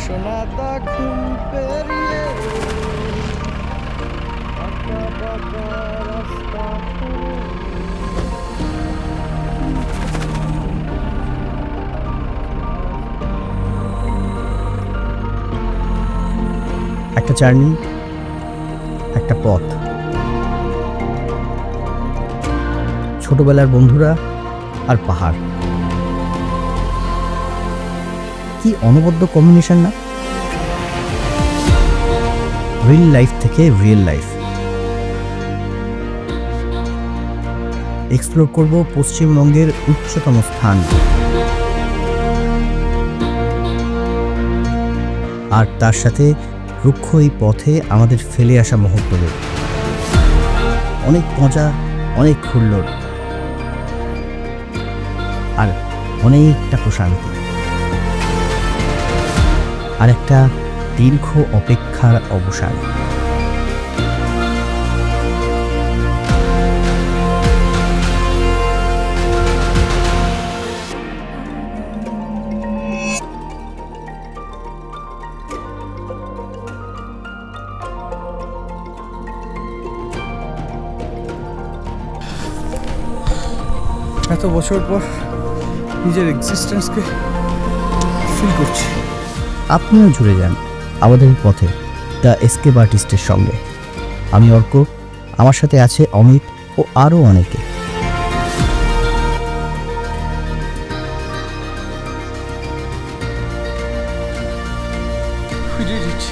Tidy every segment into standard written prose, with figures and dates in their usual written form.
সোনাদা ঘুম পেরিয়ে বাঁকা বাঁকা রাস্তা একটা জার্নি, একটা পথ, ছোটবেলার বন্ধুরা আর পাহাড়, কি অনবদ্য কম্বিনেশন না? রিল লাইফ থেকে রিয়েল লাইফ এক্সপ্লোর করব পশ্চিমবঙ্গের উচ্চতম স্থান, আর তার সাথে রুক্ষ এই পথে আমাদের ফেলে আসা মুহূর্তগুলো, অনেক মজা, অনেক হুল্লোড় আর অনেকটা প্রশান্তি, আর একটা দীর্ঘ অপেক্ষার অবসান। এত বছর পর নিজের এক্সিস্টেন্সকে ফিল করছি। আপনিও জুড়ে যান আমাদের এই পথে দ্য এসকেপ আর্টিস্টের সঙ্গে। আমি অর্ক, আমার সাথে আছে অমিত ও আরও অনেকে। We did it.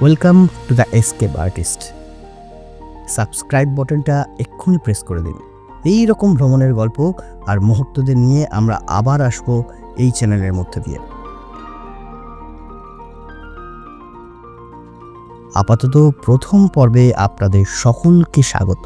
Welcome to the escape artist. Subscribe বাটনটা এক্ষুনি প্রেস করে দিন। এই রকম ভ্রমণের গল্প আর মুহূর্তদের নিয়ে আমরা আবার আসবো এই চ্যানেলের মধ্যে দিয়ে। আপাতত প্রথম পর্বে আপনাদের সকলকে স্বাগত।